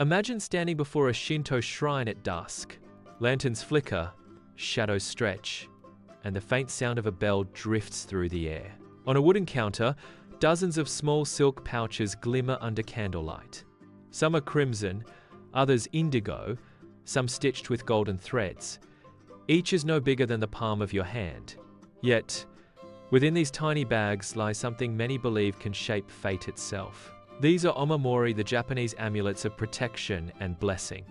Imagine standing before a Shinto shrine at dusk. Lanterns flicker, shadows stretch, and the faint sound of a bell drifts through the air. On a wooden counter, dozens of small silk pouches glimmer under candlelight. Some are crimson, others indigo, some stitched with golden threads. Each is no bigger than the palm of your hand. Yet, within these tiny bags lies something many believe can shape fate itself. These are Omamori, the Japanese amulets of protection and blessing.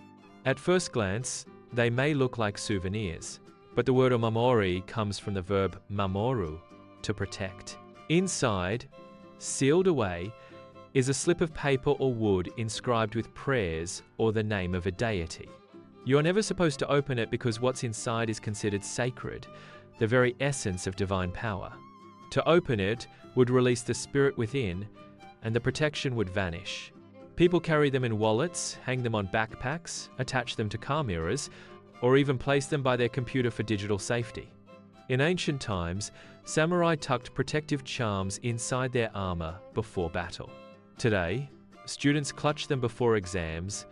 At first glance, they may look like souvenirs, but the word Omamori comes from the verb mamoru, to protect. Inside, sealed away, is a slip of paper or wood inscribed with prayers or the name of a deity. You are never supposed to open it because what's inside is considered sacred, the very essence of divine power. To open it would release the spirit within, and the protection would vanish. People carry them in wallets, hang them on backpacks, attach them to car mirrors, or even place them by their computer for digital safety. In ancient times, samurai tucked protective charms inside their armor before battle. Today, students clutch them before exams,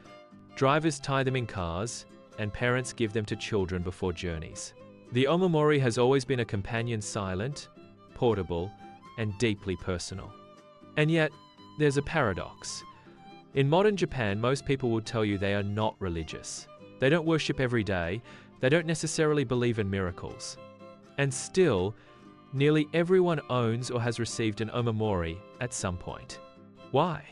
drivers tie them in cars, and parents give them to children before journeys. The Omamori has always been a companion, silent, portable, and deeply personal. And yet, there's a paradox. In modern Japan, most people will tell you they are not religious. They don't worship every day, they don't necessarily believe in miracles. And still, nearly everyone owns or has received an Omamori at some point. Why?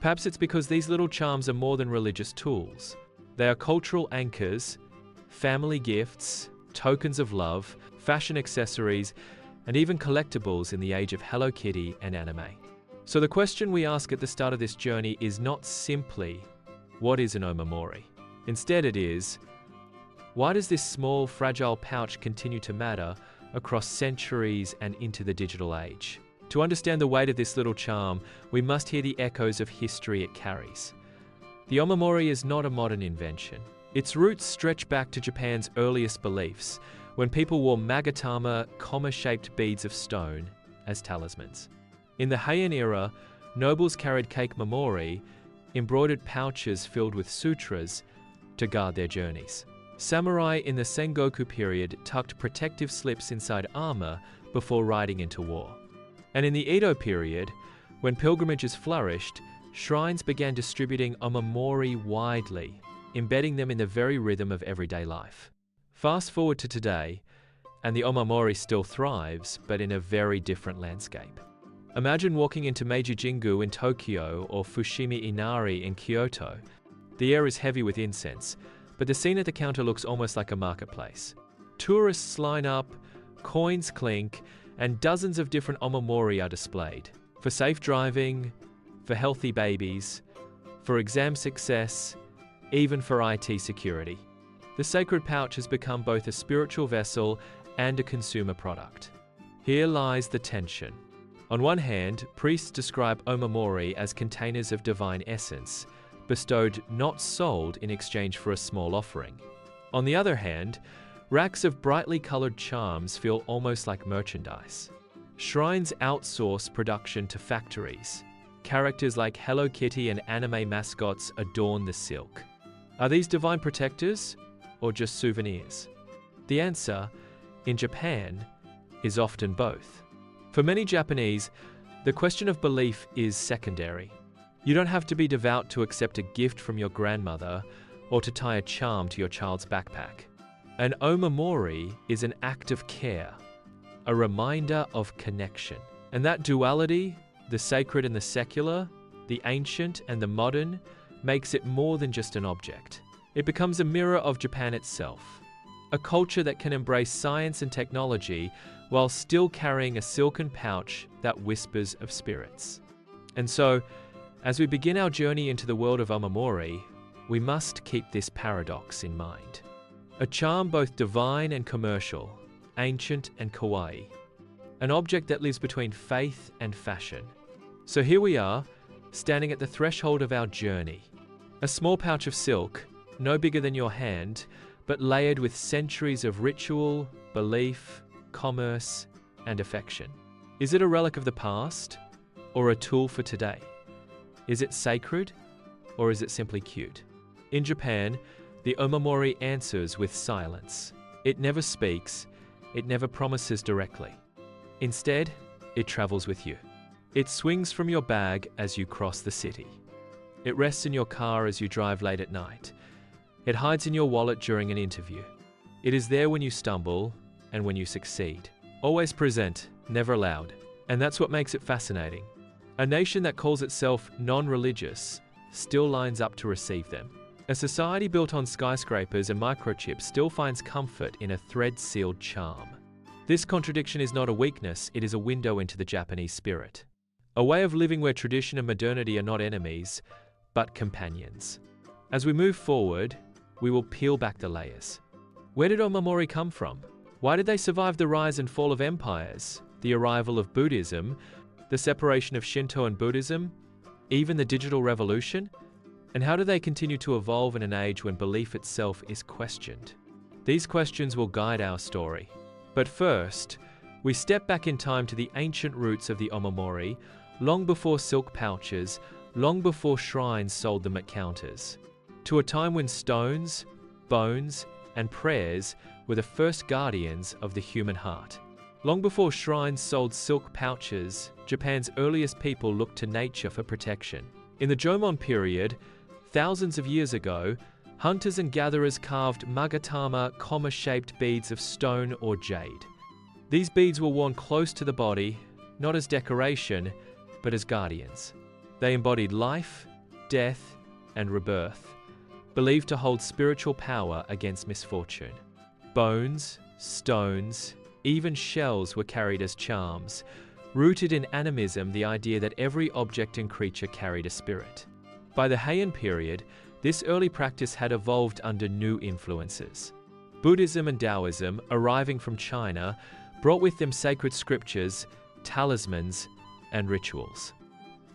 Perhaps it's because these little charms are more than religious tools. They are cultural anchors, family gifts, tokens of love, fashion accessories, and even collectibles in the age of Hello Kitty and anime. So the question we ask at the start of this journey is not simply, what is an Omamori? Instead it is, why does this small, fragile pouch continue to matter across centuries and into the digital age? To understand the weight of this little charm, we must hear the echoes of history it carries. The Omamori is not a modern invention. Its roots stretch back to Japan's earliest beliefs, when people wore magatama, comma-shaped beads of stone, as talismans. In the Heian era, nobles carried cake mamori, embroidered pouches filled with sutras, to guard their journeys. Samurai in the Sengoku period tucked protective slips inside armor before riding into war. And in the Edo period, when pilgrimages flourished, shrines began distributing Omamori widely, embedding them in the very rhythm of everyday life. Fast forward to today, and the Omamori still thrives, but in a very different landscape. Imagine walking into Meiji Jingu in Tokyo or Fushimi Inari in Kyoto. The air is heavy with incense, but the scene at the counter looks almost like a marketplace. Tourists line up, coins clink, and dozens of different Omamori are displayed. For safe driving, for healthy babies, for exam success, even for IT security. The sacred pouch has become both a spiritual vessel and a consumer product. Here lies the tension. On one hand, priests describe Omamori as containers of divine essence, bestowed not sold in exchange for a small offering. On the other hand, racks of brightly colored charms feel almost like merchandise. Shrines outsource production to factories. Characters like Hello Kitty and anime mascots adorn the silk. Are these divine protectors or just souvenirs? The answer, in Japan, is often both. For many Japanese, the question of belief is secondary. You don't have to be devout to accept a gift from your grandmother or to tie a charm to your child's backpack. An Omamori is an act of care, a reminder of connection. And that duality, the sacred and the secular, the ancient and the modern, makes it more than just an object. It becomes a mirror of Japan itself, a culture that can embrace science and technology while still carrying a silken pouch that whispers of spirits. And so, as we begin our journey into the world of Omamori, we must keep this paradox in mind. A charm both divine and commercial, ancient and kawaii. An object that lives between faith and fashion. So here we are, standing at the threshold of our journey. A small pouch of silk, no bigger than your hand, but layered with centuries of ritual, belief, commerce, and affection. Is it a relic of the past, or a tool for today? Is it sacred, or is it simply cute? In Japan, the Omamori answers with silence. It never speaks, it never promises directly. Instead, it travels with you. It swings from your bag as you cross the city. It rests in your car as you drive late at night. It hides in your wallet during an interview. It is there when you stumble and when you succeed. Always present, never loud. And that's what makes it fascinating. A nation that calls itself non-religious still lines up to receive them. A society built on skyscrapers and microchips still finds comfort in a thread-sealed charm. This contradiction is not a weakness, it is a window into the Japanese spirit. A way of living where tradition and modernity are not enemies, but companions. As we move forward, we will peel back the layers. Where did Omamori come from? Why did they survive the rise and fall of empires, the arrival of Buddhism, the separation of Shinto and Buddhism, even the digital revolution? And how do they continue to evolve in an age when belief itself is questioned? These questions will guide our story. But first, we step back in time to the ancient roots of the Omamori, long before silk pouches, long before shrines sold them at counters. To a time when stones, bones, and prayers were the first guardians of the human heart. Long before shrines sold silk pouches, Japan's earliest people looked to nature for protection. In the Jomon period, thousands of years ago, hunters and gatherers carved magatama, comma-shaped beads of stone or jade. These beads were worn close to the body, not as decoration, but as guardians. They embodied life, death, and rebirth, believed to hold spiritual power against misfortune. Bones, stones, even shells were carried as charms, rooted in animism, the idea that every object and creature carried a spirit. By the Heian period, this early practice had evolved under new influences. Buddhism and Taoism, arriving from China, brought with them sacred scriptures, talismans, and rituals.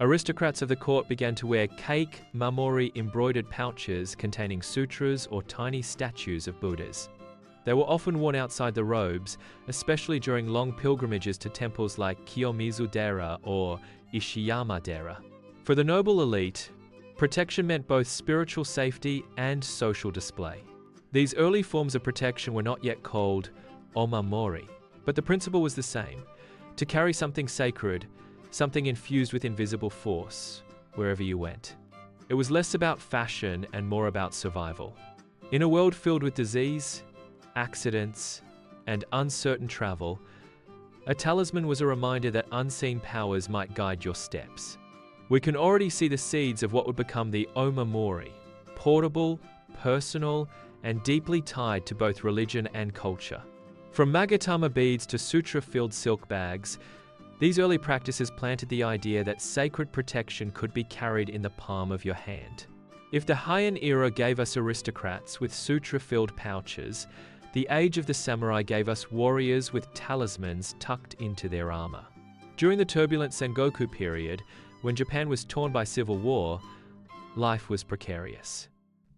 Aristocrats of the court began to wear cake, mamori embroidered pouches containing sutras or tiny statues of Buddhas. They were often worn outside the robes, especially during long pilgrimages to temples like Kiyomizu-dera or Ishiyama-dera. For the noble elite, protection meant both spiritual safety and social display. These early forms of protection were not yet called Omamori, but the principle was the same: to carry something sacred, something infused with invisible force, wherever you went. It was less about fashion and more about survival. In a world filled with disease, accidents, and uncertain travel, a talisman was a reminder that unseen powers might guide your steps. We can already see the seeds of what would become the Omamori, portable, personal, and deeply tied to both religion and culture. From magatama beads to sutra-filled silk bags, these early practices planted the idea that sacred protection could be carried in the palm of your hand. If the Heian era gave us aristocrats with sutra-filled pouches, the age of the samurai gave us warriors with talismans tucked into their armor. During the turbulent Sengoku period, when Japan was torn by civil war, life was precarious.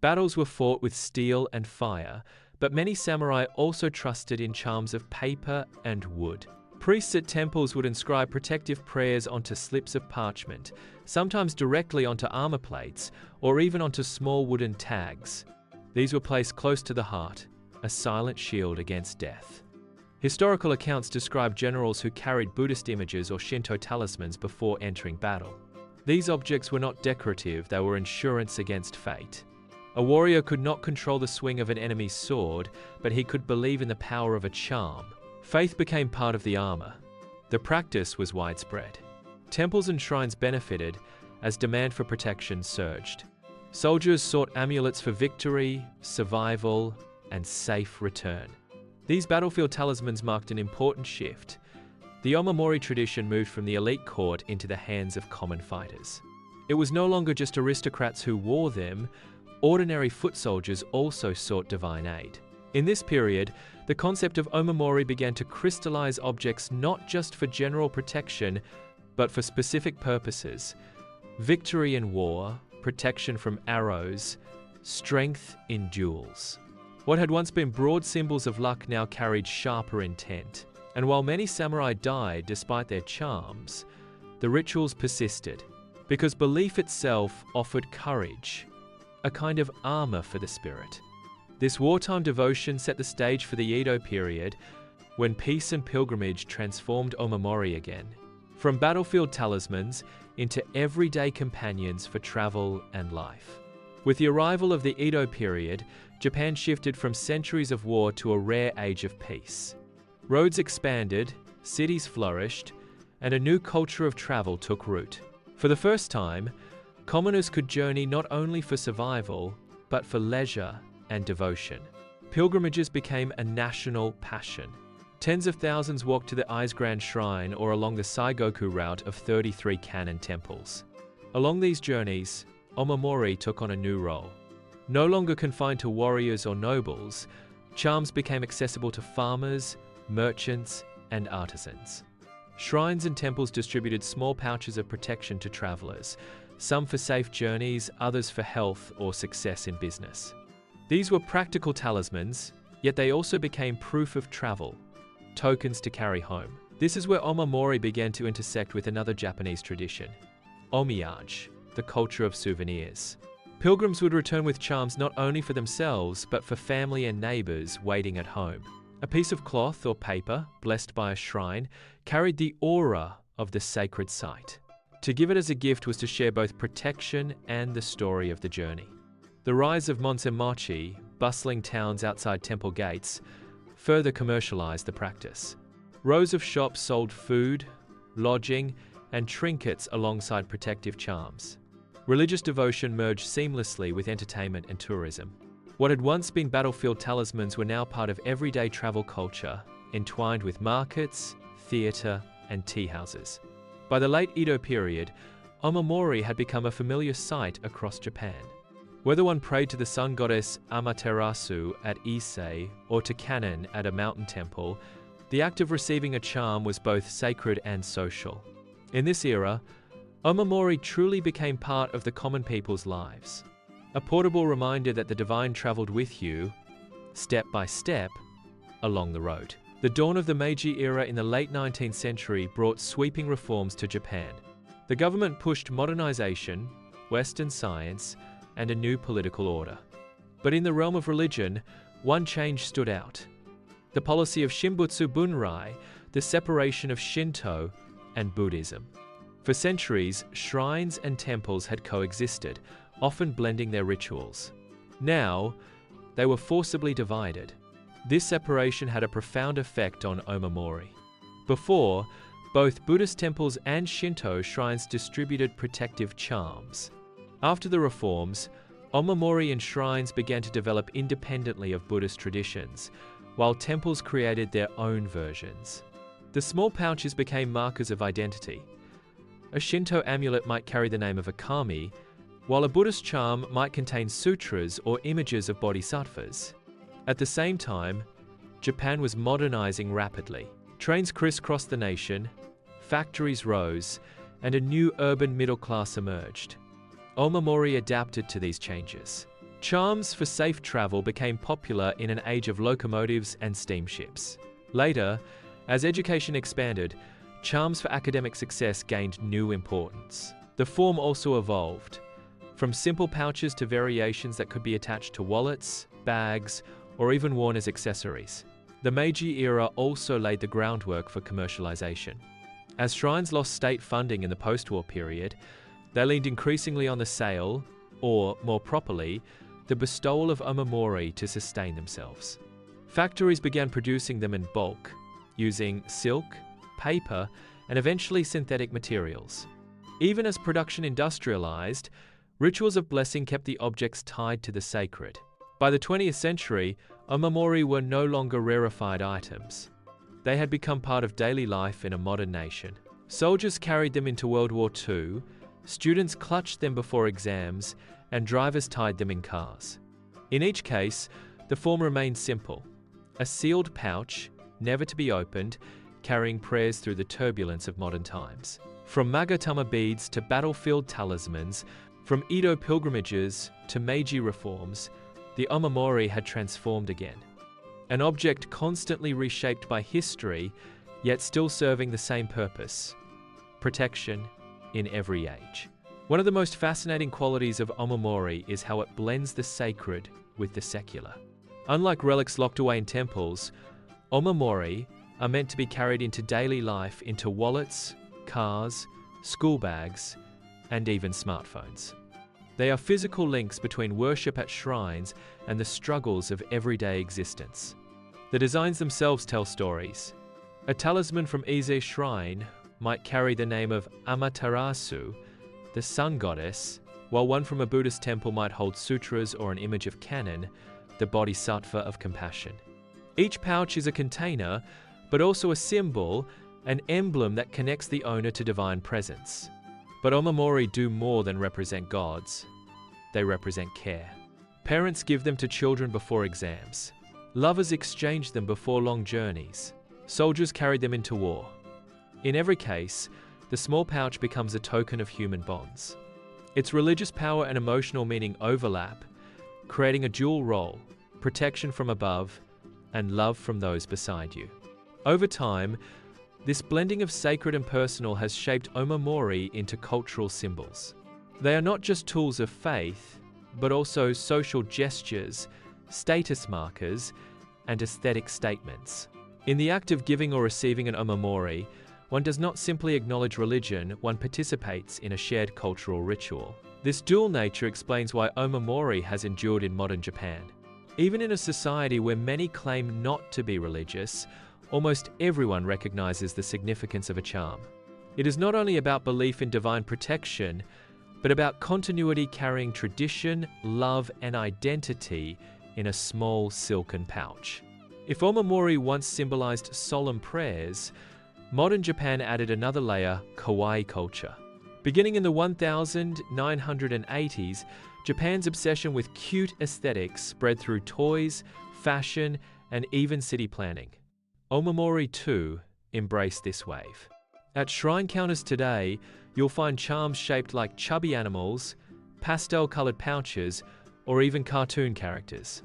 Battles were fought with steel and fire, but many samurai also trusted in charms of paper and wood. Priests at temples would inscribe protective prayers onto slips of parchment, sometimes directly onto armor plates, or even onto small wooden tags. These were placed close to the heart, a silent shield against death. Historical accounts describe generals who carried Buddhist images or Shinto talismans before entering battle. These objects were not decorative, they were insurance against fate. A warrior could not control the swing of an enemy's sword, but he could believe in the power of a charm. Faith became part of the armor. The practice was widespread. Temples and shrines benefited as demand for protection surged. Soldiers sought amulets for victory, survival, and safe return. These battlefield talismans marked an important shift. The Omamori tradition moved from the elite court into the hands of common fighters. It was no longer just aristocrats who wore them, ordinary foot soldiers also sought divine aid. In this period, the concept of Omamori began to crystallize objects not just for general protection, but for specific purposes: victory in war, protection from arrows, strength in duels. What had once been broad symbols of luck now carried sharper intent. And while many samurai died despite their charms, the rituals persisted. because belief itself offered courage, a kind of armor for the spirit. This wartime devotion set the stage for the Edo period, when peace and pilgrimage transformed Omamori again, from battlefield talismans into everyday companions for travel and life. With the arrival of the Edo period, Japan shifted from centuries of war to a rare age of peace. Roads expanded, cities flourished, and a new culture of travel took root. For the first time, commoners could journey not only for survival, but for leisure and devotion. Pilgrimages became a national passion. Tens of thousands walked to the Eisgrand Shrine or along the Saigoku route of 33 Kannon temples. Along these journeys, Omamori took on a new role. No longer confined to warriors or nobles, charms became accessible to farmers, merchants, and artisans. Shrines and temples distributed small pouches of protection to travelers, some for safe journeys, others for health or success in business. These were practical talismans, yet they also became proof of travel, tokens to carry home. This is where Omamori began to intersect with another Japanese tradition, omiyage, the culture of souvenirs. Pilgrims would return with charms not only for themselves, but for family and neighbors waiting at home. A piece of cloth or paper, blessed by a shrine, carried the aura of the sacred site. To give it as a gift was to share both protection and the story of the journey. The rise of monsenmochi, bustling towns outside temple gates, further commercialized the practice. Rows of shops sold food, lodging, and trinkets alongside protective charms. Religious devotion merged seamlessly with entertainment and tourism. What had once been battlefield talismans were now part of everyday travel culture, entwined with markets, theater, and tea houses. By the late Edo period, Omamori had become a familiar sight across Japan. Whether one prayed to the sun goddess Amaterasu at Ise or to Kannon at a mountain temple, the act of receiving a charm was both sacred and social. In this era, Omamori truly became part of the common people's lives. A portable reminder that the divine traveled with you, step by step, along the road. The dawn of the Meiji era in the late 19th century brought sweeping reforms to Japan. The government pushed modernization, Western science, and a new political order. But in the realm of religion, one change stood out. The policy of Shimbutsu Bunrai, the separation of Shinto and Buddhism. For centuries, shrines and temples had coexisted, often blending their rituals. Now, they were forcibly divided. This separation had a profound effect on Omamori. Before, both Buddhist temples and Shinto shrines distributed protective charms. After the reforms, Omamori and shrines began to develop independently of Buddhist traditions, while temples created their own versions. The small pouches became markers of identity. A Shinto amulet might carry the name of a kami, while a Buddhist charm might contain sutras or images of bodhisattvas. At the same time, Japan was modernizing rapidly. Trains crisscrossed the nation, factories rose, and a new urban middle class emerged. Omamori adapted to these changes. Charms for safe travel became popular in an age of locomotives and steamships. Later, as education expanded, charms for academic success gained new importance. The form also evolved, from simple pouches to variations that could be attached to wallets, bags, or even worn as accessories. The Meiji era also laid the groundwork for commercialization. As shrines lost state funding in the post-war period, they leaned increasingly on the sale, or, more properly, the bestowal of Omamori to sustain themselves. Factories began producing them in bulk, using silk, paper, and eventually synthetic materials. Even as production industrialized, rituals of blessing kept the objects tied to the sacred. By the 20th century, Omamori were no longer rarefied items. They had become part of daily life in a modern nation. Soldiers carried them into World War II, students clutched them before exams, and drivers tied them in cars. In each case, the form remained simple: a sealed pouch, never to be opened, carrying prayers through the turbulence of modern times. From magatama beads to battlefield talismans, from Edo pilgrimages to Meiji reforms, the Omamori had transformed again. An object constantly reshaped by history, yet still serving the same purpose: protection in every age. One of the most fascinating qualities of Omamori is how it blends the sacred with the secular. Unlike relics locked away in temples, Omamori are meant to be carried into daily life, into wallets, cars, school bags, and even smartphones. They are physical links between worship at shrines and the struggles of everyday existence. The designs themselves tell stories. A talisman from Ise Shrine might carry the name of Amaterasu, the sun goddess, while one from a Buddhist temple might hold sutras or an image of Kannon, the bodhisattva of compassion. Each pouch is a container, but also a symbol, an emblem that connects the owner to divine presence. But Omamori do more than represent gods. They represent care. Parents give them to children before exams. Lovers exchange them before long journeys. Soldiers carry them into war. In every case, the small pouch becomes a token of human bonds. Its religious power and emotional meaning overlap, creating a dual role: protection from above and love from those beside you. Over time, this blending of sacred and personal has shaped Omamori into cultural symbols. They are not just tools of faith, but also social gestures, status markers, and aesthetic statements. In the act of giving or receiving an Omamori, one does not simply acknowledge religion, one participates in a shared cultural ritual. This dual nature explains why Omamori has endured in modern Japan. Even in a society where many claim not to be religious, almost everyone recognizes the significance of a charm. It is not only about belief in divine protection, but about continuity, carrying tradition, love, and identity in a small silken pouch. If Omamori once symbolized solemn prayers, modern Japan added another layer: Kawaii culture. Beginning in the 1980s, Japan's obsession with cute aesthetics spread through toys, fashion, and even city planning. Omamori, too, embraced this wave. At shrine counters today, you'll find charms shaped like chubby animals, pastel-colored pouches, or even cartoon characters.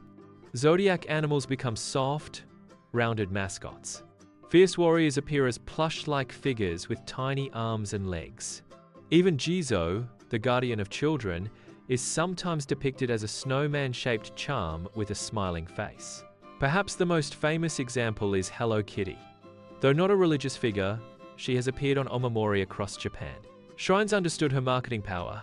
Zodiac animals become soft, rounded mascots. Fierce warriors appear as plush-like figures with tiny arms and legs. Even Jizo, the guardian of children, is sometimes depicted as a snowman-shaped charm with a smiling face. Perhaps the most famous example is Hello Kitty. Though not a religious figure, she has appeared on Omamori across Japan. Shrines understood her marketing power,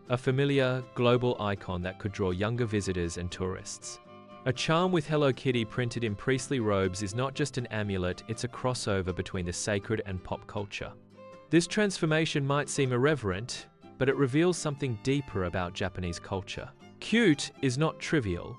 a familiar, global icon that could draw younger visitors and tourists. A charm with Hello Kitty printed in priestly robes is not just an amulet, it's a crossover between the sacred and pop culture. This transformation might seem irreverent, but it reveals something deeper about Japanese culture. Cute is not trivial.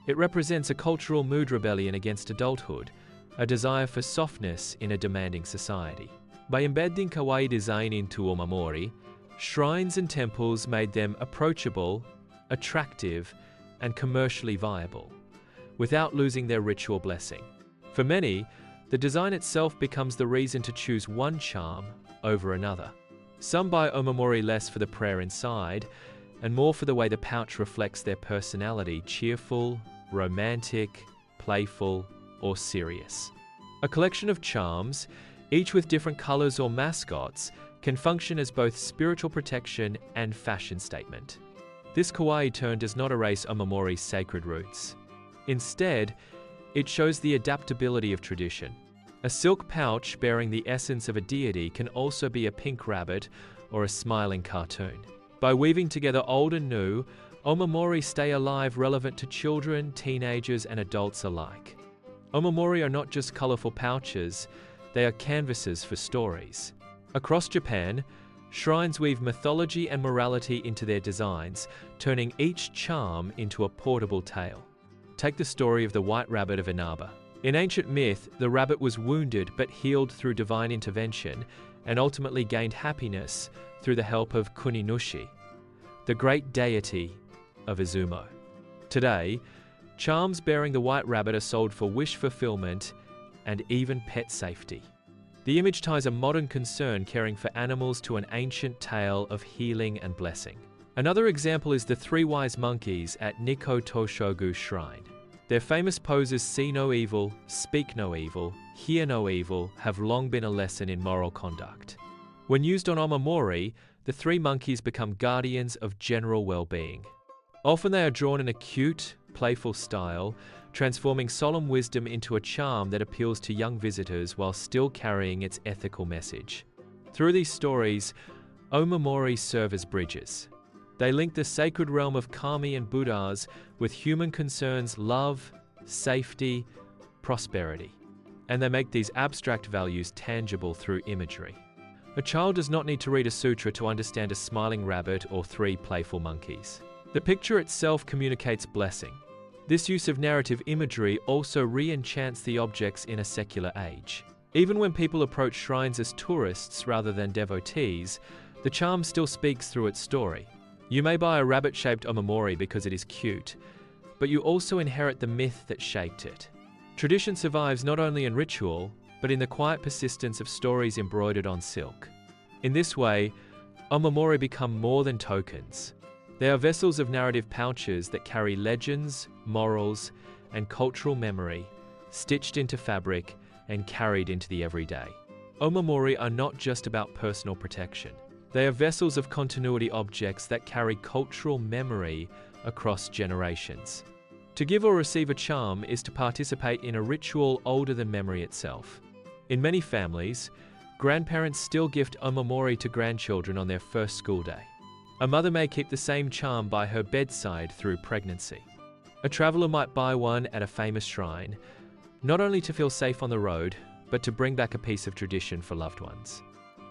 It represents a cultural mood rebellion against adulthood, a desire for softness in a demanding society. By embedding kawaii design into Omamori, shrines and temples made them approachable, attractive, and commercially viable, without losing their ritual blessing. For many, the design itself becomes the reason to choose one charm over another. Some buy Omamori less for the prayer inside, and more for the way the pouch reflects their personality: cheerful, romantic, playful, or serious. A collection of charms, each with different colors or mascots, can function as both spiritual protection and fashion statement. This kawaii turn does not erase Omamori's sacred roots. Instead, it shows the adaptability of tradition. A silk pouch bearing the essence of a deity can also be a pink rabbit or a smiling cartoon. By weaving together old and new, Omamori stay alive, relevant to children, teenagers, and adults alike. Omamori are not just colorful pouches, they are canvases for stories. Across Japan, shrines weave mythology and morality into their designs, turning each charm into a portable tale. Take the story of the White Rabbit of Inaba. In ancient myth, the rabbit was wounded but healed through divine intervention and ultimately gained happiness through the help of Kuninushi, the great deity of Izumo. Today, charms bearing the White Rabbit are sold for wish fulfillment and even pet safety. The image ties a modern concern caring for animals to an ancient tale of healing and blessing. Another example is the three wise monkeys at Nikko Toshogu Shrine. Their famous poses "see no evil, speak no evil, hear no evil" have long been a lesson in moral conduct. When used on Omamori, the the three monkeys become guardians of general well-being. Often they are drawn in a cute, playful style, transforming solemn wisdom into a charm that appeals to young visitors while still carrying its ethical message. Through these stories, Omamori serve as bridges. They link the sacred realm of kami and Buddhas with human concerns, love, safety, prosperity. And they make these abstract values tangible through imagery. A child does not need to read a sutra to understand a smiling rabbit or three playful monkeys. The picture itself communicates blessing. This use of narrative imagery also re-enchants the objects in a secular age. Even when people approach shrines as tourists rather than devotees, the charm still speaks through its story. You may buy a rabbit-shaped Omamori because it is cute, but you also inherit the myth that shaped it. Tradition survives not only in ritual, but in the quiet persistence of stories embroidered on silk. In this way, Omamori become more than tokens. They are vessels of narrative pouches that carry legends, morals, and cultural memory, stitched into fabric and carried into the everyday. Omamori are not just about personal protection. They are vessels of continuity, objects that carry cultural memory across generations. To give or receive a charm is to participate in a ritual older than memory itself. In many families, grandparents still gift Omamori to grandchildren on their first school day. A mother may keep the same charm by her bedside through pregnancy. A traveler might buy one at a famous shrine, not only to feel safe on the road, but to bring back a piece of tradition for loved ones.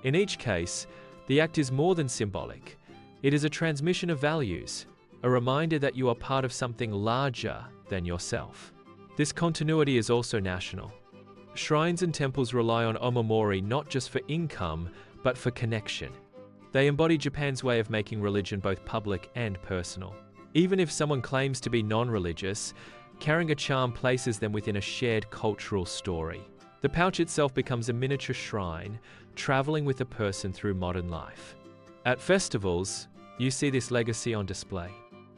In each case, the act is more than symbolic. It is a transmission of values, a reminder that you are part of something larger than yourself. This continuity is also national. Shrines and temples rely on Omamori not just for income, but for connection. They embody Japan's way of making religion both public and personal. Even if someone claims to be non-religious, carrying a charm places them within a shared cultural story. The pouch itself becomes a miniature shrine, traveling with a person through modern life. At festivals, you see this legacy on display.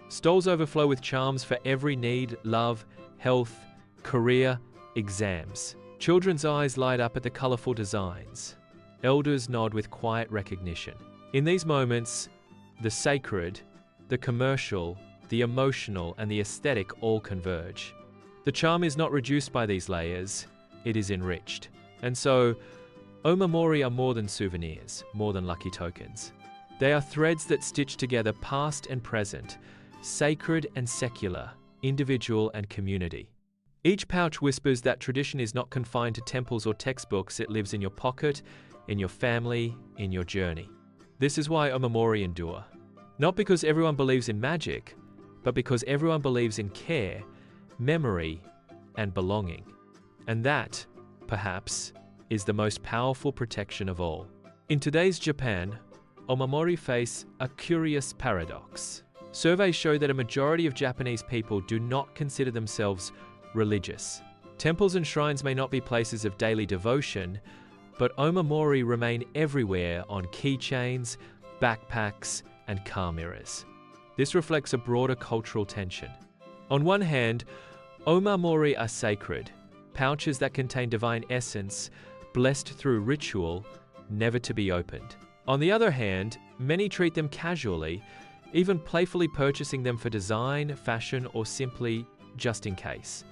Stalls overflow with charms for every need: love, health, career, exams. Children's eyes light up at the colorful designs. Elders nod with quiet recognition. In these moments, the sacred, the commercial, the emotional, and the aesthetic all converge. The charm is not reduced by these layers, it is enriched. And so, Omamori are more than souvenirs, more than lucky tokens. They are threads that stitch together past and present, sacred and secular, individual and community. Each pouch whispers that tradition is not confined to temples or textbooks, it lives in your pocket, in your family, in your journey. This is why Omamori endure. Not because everyone believes in magic, but because everyone believes in care, memory, and belonging. And that, perhaps, is the most powerful protection of all. In today's Japan, Omamori face a curious paradox. Surveys show that a majority of Japanese people do not consider themselves religious. Temples and shrines may not be places of daily devotion, but Omamori remain everywhere on keychains, backpacks, and car mirrors. This reflects a broader cultural tension. On one hand, Omamori are sacred, pouches that contain divine essence, blessed through ritual, never to be opened. On the other hand, many treat them casually, even playfully purchasing them for design, fashion, or simply just in case.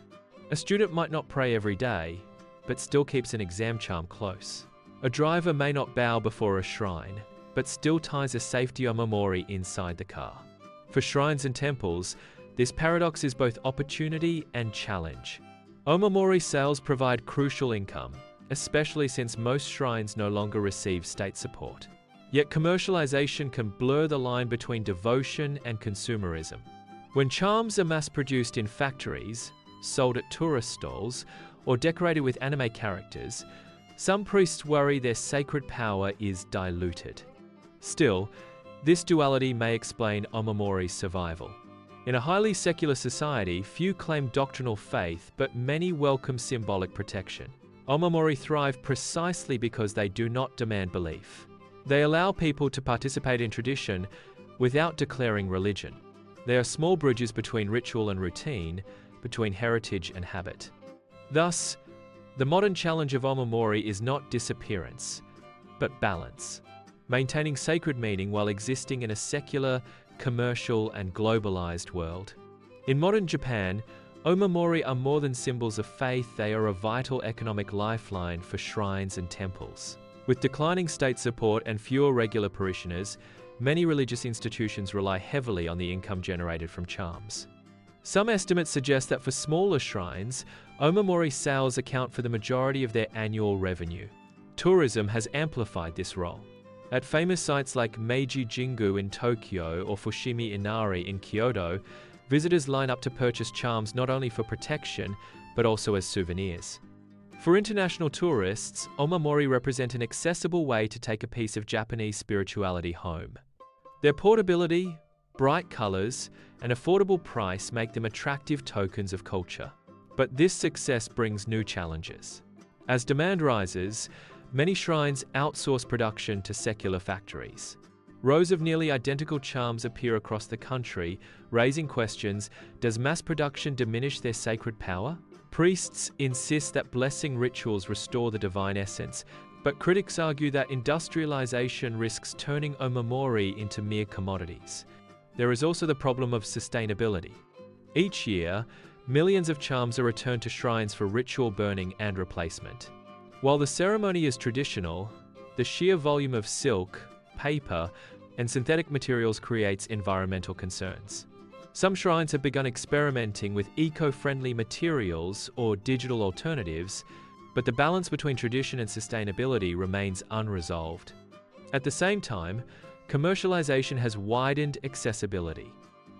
A student might not pray every day, but still keeps an exam charm close. A driver may not bow before a shrine, but still ties a safety Omamori inside the car. For shrines and temples, this paradox is both opportunity and challenge. Omamori sales provide crucial income, especially since most shrines no longer receive state support. Yet commercialization can blur the line between devotion and consumerism. When charms are mass-produced in factories, sold at tourist stalls, or decorated with anime characters, some priests worry their sacred power is diluted. Still, this duality may explain Omamori's survival. In a highly secular society, few claim doctrinal faith, but many welcome symbolic protection. Omamori thrive precisely because they do not demand belief. They allow people to participate in tradition without declaring religion. They are small bridges between ritual and routine, between heritage and habit. Thus, the modern challenge of Omamori is not disappearance, but balance. maintaining sacred meaning while existing in a secular, commercial, and globalized world. In modern Japan, Omamori are more than symbols of faith, they are a vital economic lifeline for shrines and temples. With declining state support and fewer regular parishioners, many religious institutions rely heavily on the income generated from charms. Some estimates suggest that for smaller shrines, Omamori sales account for the majority of their annual revenue. Tourism has amplified this role. At famous sites like Meiji Jingu in Tokyo or Fushimi Inari in Kyoto, visitors line up to purchase charms not only for protection, but also as souvenirs. For international tourists, Omamori represent an accessible way to take a piece of Japanese spirituality home. Their portability, bright colors, and affordable price make them attractive tokens of culture. But this success brings new challenges. As demand rises, many shrines outsource production to secular factories. Rows of nearly identical charms appear across the country, raising questions: does mass production diminish their sacred power? Priests insist that blessing rituals restore the divine essence, but critics argue that industrialization risks turning Omamori into mere commodities. There is also the problem of sustainability. Each year, millions of charms are returned to shrines for ritual burning and replacement. While the ceremony is traditional, the sheer volume of silk, paper, and synthetic materials creates environmental concerns. Some shrines have begun experimenting with eco-friendly materials or digital alternatives, but the balance between tradition and sustainability remains unresolved. At the same time, commercialization has widened accessibility.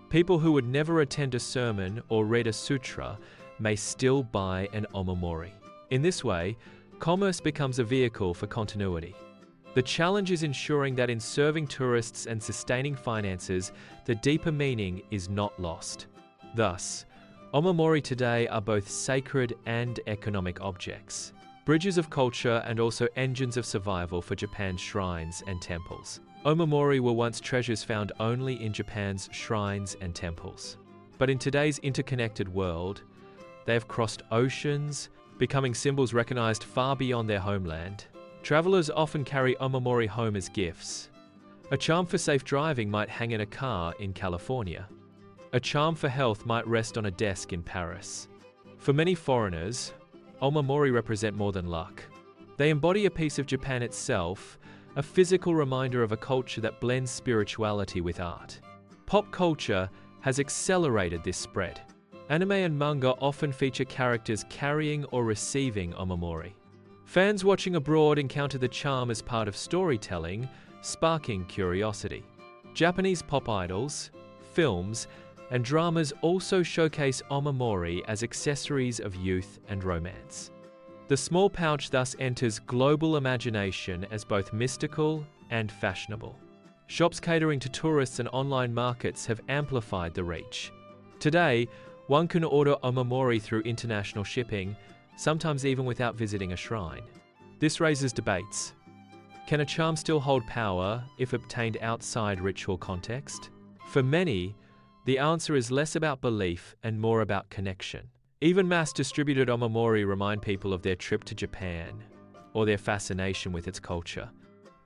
People who would never attend a sermon or read a sutra may still buy an Omamori. In this way, commerce becomes a vehicle for continuity. The challenge is ensuring that in serving tourists and sustaining finances, the deeper meaning is not lost. Thus, Omamori today are both sacred and economic objects, bridges of culture and also engines of survival for Japan's shrines and temples. Omamori were once treasures found only in Japan's shrines and temples. But in today's interconnected world, they have crossed oceans, becoming symbols recognized far beyond their homeland. Travelers often carry Omamori home as gifts. A charm for safe driving might hang in a car in California. A charm for health might rest on a desk in Paris. For many foreigners, Omamori represent more than luck. They embody a piece of Japan itself, a physical reminder of a culture that blends spirituality with art. Pop culture has accelerated this spread. Anime and manga often feature characters carrying or receiving Omamori. Fans watching abroad encounter the charm as part of storytelling, sparking curiosity. Japanese pop idols, films, and dramas also showcase Omamori as accessories of youth and romance. The small pouch thus enters global imagination as both mystical and fashionable. Shops catering to tourists and online markets have amplified the reach. Today, one can order Omamori through international shipping, sometimes even without visiting a shrine. This raises debates. Can a charm still hold power if obtained outside ritual context? For many, the answer is less about belief and more about connection. Even mass-distributed Omamori remind people of their trip to Japan, or their fascination with its culture.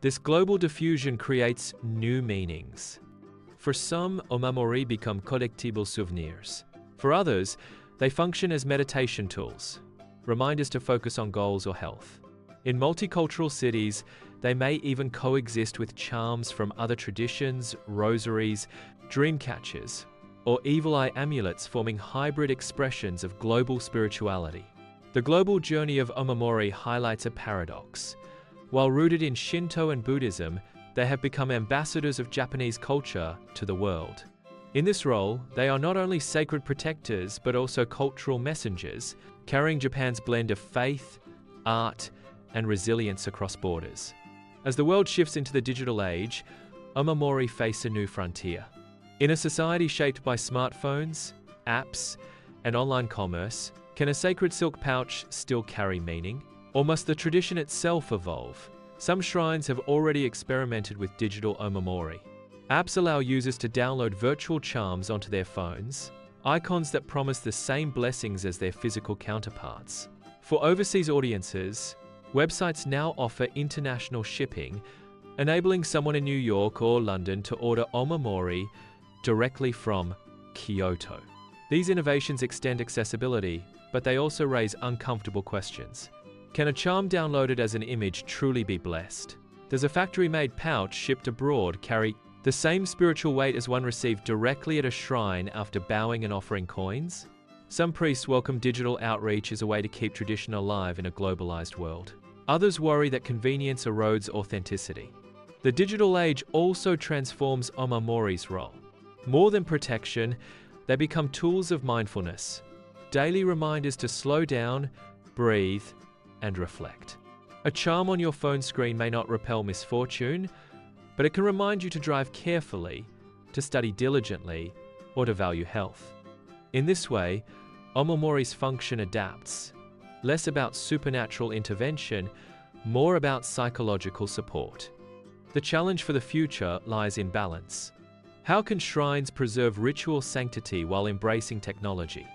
This global diffusion creates new meanings. For some, Omamori become collectible souvenirs. For others, they function as meditation tools, reminders to focus on goals or health. In multicultural cities, they may even coexist with charms from other traditions, rosaries, dream catchers, or evil eye amulets, forming hybrid expressions of global spirituality. The global journey of Omamori highlights a paradox. While rooted in Shinto and Buddhism, they have become ambassadors of Japanese culture to the world. In this role, they are not only sacred protectors, but also cultural messengers, carrying Japan's blend of faith, art, and resilience across borders. As the world shifts into the digital age, Omamori face a new frontier. In a society shaped by smartphones, apps, and online commerce, can a sacred silk pouch still carry meaning? Or must the tradition itself evolve? Some shrines have already experimented with digital Omamori. Apps allow users to download virtual charms onto their phones, icons that promise the same blessings as their physical counterparts. For overseas audiences, websites now offer international shipping, enabling someone in New York or London to order Omamori directly from Kyoto. These innovations extend accessibility, but they also raise uncomfortable questions. Can a charm downloaded as an image truly be blessed? Does a factory-made pouch shipped abroad carry the same spiritual weight as one received directly at a shrine after bowing and offering coins? Some priests welcome digital outreach as a way to keep tradition alive in a globalized world. Others worry that convenience erodes authenticity. The digital age also transforms Omamori's role. More than protection, they become tools of mindfulness, daily reminders to slow down, breathe, and reflect. A charm on your phone screen may not repel misfortune, but it can remind you to drive carefully, to study diligently, or to value health. In this way, Omamori's function adapts, less about supernatural intervention, more about psychological support. The challenge for the future lies in balance. How can shrines preserve ritual sanctity while embracing technology?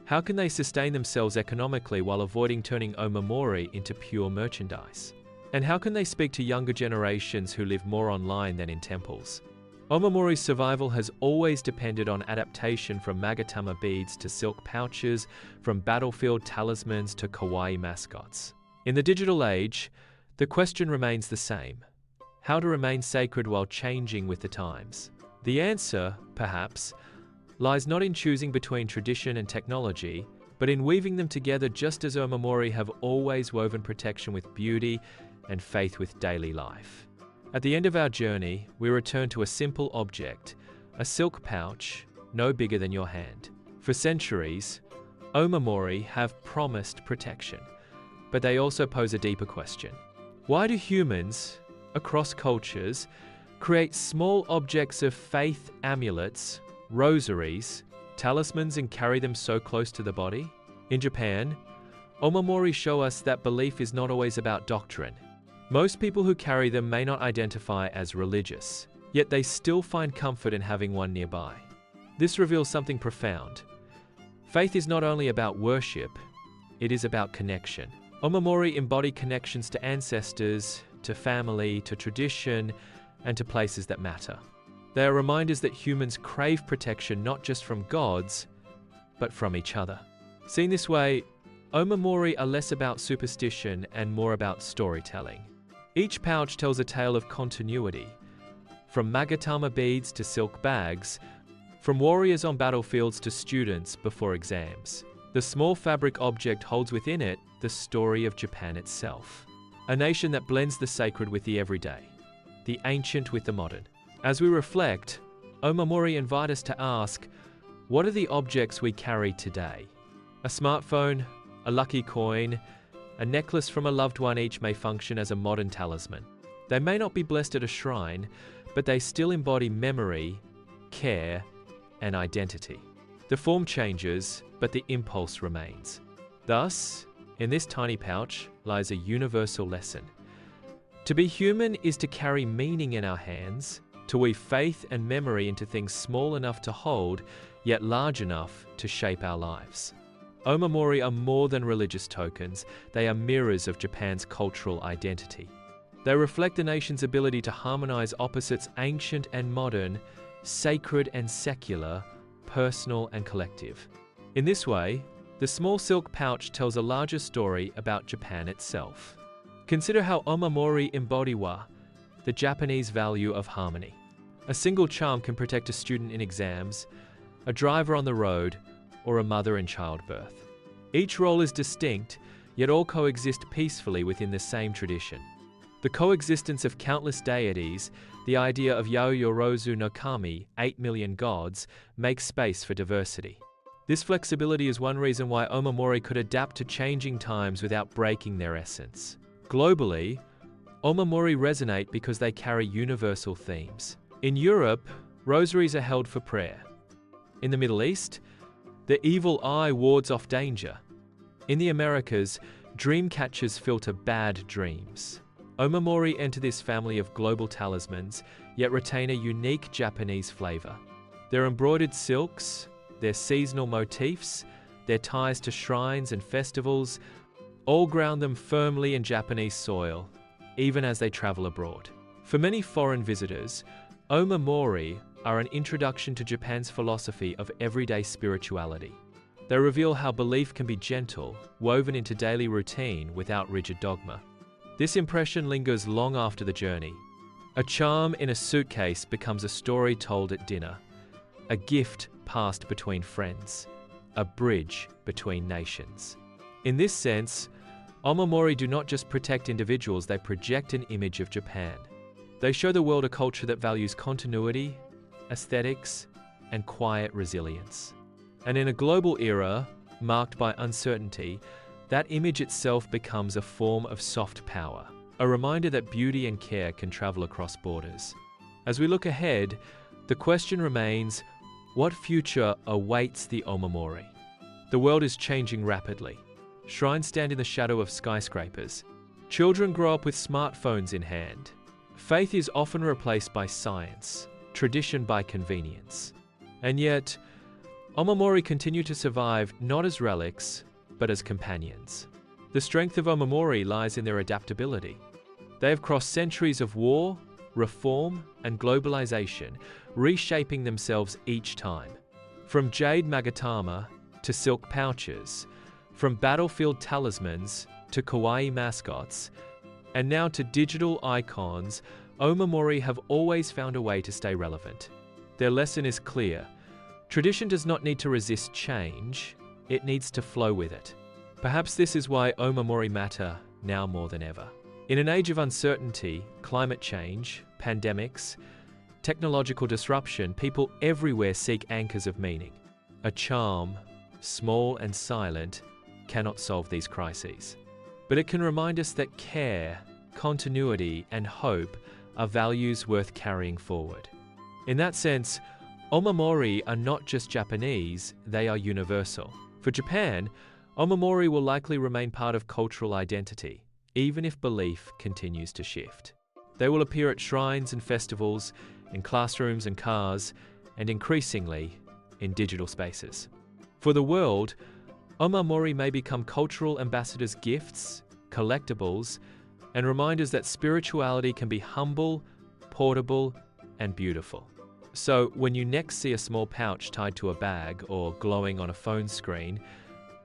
How can they sustain themselves economically while avoiding turning Omamori into pure merchandise? And how can they speak to younger generations who live more online than in temples? Omamori's survival has always depended on adaptation, from magatama beads to silk pouches, from battlefield talismans to kawaii mascots. In the digital age, the question remains the same: how to remain sacred while changing with the times. The answer, perhaps, lies not in choosing between tradition and technology, but in weaving them together, just as Omamori have always woven protection with beauty and faith with daily life. At the end of our journey, we return to a simple object, a silk pouch no bigger than your hand. For centuries, Omamori have promised protection, but they also pose a deeper question. Why do humans, across cultures, create small objects of faith, amulets, rosaries, talismans, and carry them so close to the body? In Japan, Omamori show us that belief is not always about doctrine. Most people who carry them may not identify as religious, yet they still find comfort in having one nearby. This reveals something profound. Faith is not only about worship, it is about connection. Omamori embody connections to ancestors, to family, to tradition, and to places that matter. They are reminders that humans crave protection not just from gods, but from each other. Seen this way, Omamori are less about superstition and more about storytelling. Each pouch tells a tale of continuity, from magatama beads to silk bags, from warriors on battlefields to students before exams. The small fabric object holds within it the story of Japan itself, a nation that blends the sacred with the everyday, the ancient with the modern. As we reflect, Omamori invite us to ask, what are the objects we carry today? A smartphone, a lucky coin, a necklace from a loved one, each may function as a modern talisman. They may not be blessed at a shrine, but they still embody memory, care, and identity. The form changes, but the impulse remains. Thus, in this tiny pouch lies a universal lesson. To be human is to carry meaning in our hands, to weave faith and memory into things small enough to hold, yet large enough to shape our lives. Omamori are more than religious tokens, they are mirrors of Japan's cultural identity. They reflect the nation's ability to harmonize opposites, ancient and modern, sacred and secular, personal and collective. In this way, the small silk pouch tells a larger story about Japan itself. Consider how Omamori embody wa, the Japanese value of harmony. A single charm can protect a student in exams, a driver on the road, or a mother in childbirth. Each role is distinct, yet all coexist peacefully within the same tradition. The coexistence of countless deities, the idea of Yaoyorozu no Kami, 8 million gods, makes space for diversity. This flexibility is one reason why Omamori could adapt to changing times without breaking their essence. Globally, Omamori resonate because they carry universal themes. In Europe, rosaries are held for prayer. In the Middle East, the evil eye wards off danger. In the Americas, dream catchers filter bad dreams. Omamori enter this family of global talismans, yet retain a unique Japanese flavor. Their embroidered silks, their seasonal motifs, their ties to shrines and festivals, all ground them firmly in Japanese soil, even as they travel abroad. For many foreign visitors, Omamori are an introduction to Japan's philosophy of everyday spirituality. They reveal how belief can be gentle, woven into daily routine without rigid dogma. This impression lingers long after the journey. A charm in a suitcase becomes a story told at dinner, a gift passed between friends, a bridge between nations. In this sense, Omamori do not just protect individuals, they project an image of Japan. They show the world a culture that values continuity, aesthetics, and quiet resilience. And in a global era marked by uncertainty, that image itself becomes a form of soft power, a reminder that beauty and care can travel across borders. As we look ahead, the question remains, what future awaits the Omamori? The world is changing rapidly. Shrines stand in the shadow of skyscrapers. Children grow up with smartphones in hand. Faith is often replaced by science, tradition by convenience. And yet, Omamori continue to survive not as relics, but as companions. The strength of Omamori lies in their adaptability. They have crossed centuries of war, reform, and globalization, reshaping themselves each time. From jade magatama to silk pouches, from battlefield talismans to kawaii mascots, and now to digital icons, Omamori have always found a way to stay relevant. Their lesson is clear. Tradition does not need to resist change, it needs to flow with it. Perhaps this is why Omamori matter now more than ever. In an age of uncertainty, climate change, pandemics, technological disruption, people everywhere seek anchors of meaning. A charm, small and silent, cannot solve these crises. But it can remind us that care, continuity, and hope are values worth carrying forward. In that sense, Omamori are not just Japanese, they are universal. For Japan, Omamori will likely remain part of cultural identity, even if belief continues to shift. They will appear at shrines and festivals, in classrooms and cars, and increasingly, in digital spaces. For the world, Omamori may become cultural ambassadors' gifts, collectibles, and reminders that spirituality can be humble, portable, and beautiful. So, when you next see a small pouch tied to a bag or glowing on a phone screen,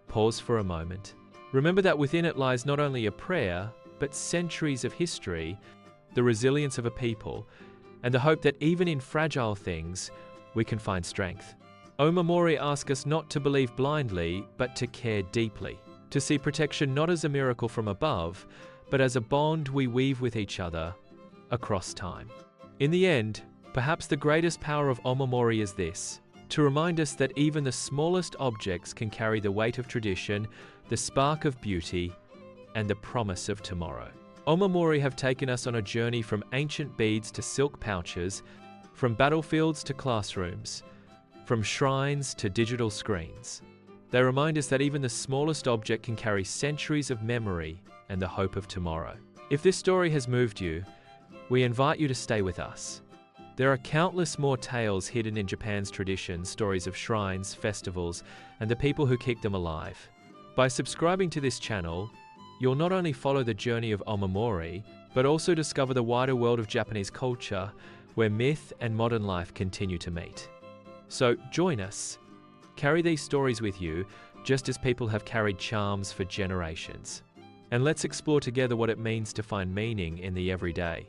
pause for a moment. Remember that within it lies not only a prayer, but centuries of history, the resilience of a people, and the hope that even in fragile things, we can find strength. Omamori ask us not to believe blindly, but to care deeply, to see protection not as a miracle from above, but as a bond we weave with each other across time. In the end, perhaps the greatest power of Omamori is this, to remind us that even the smallest objects can carry the weight of tradition, the spark of beauty, and the promise of tomorrow. Omamori have taken us on a journey from ancient beads to silk pouches, from battlefields to classrooms, from shrines to digital screens. They remind us that even the smallest object can carry centuries of memory and the hope of tomorrow. If this story has moved you, we invite you to stay with us. There are countless more tales hidden in Japan's traditions, stories of shrines, festivals, and the people who keep them alive. By subscribing to this channel, you'll not only follow the journey of Omamori, but also discover the wider world of Japanese culture, where myth and modern life continue to meet. So join us. Carry these stories with you, just as people have carried charms for generations. And let's explore together what it means to find meaning in the everyday.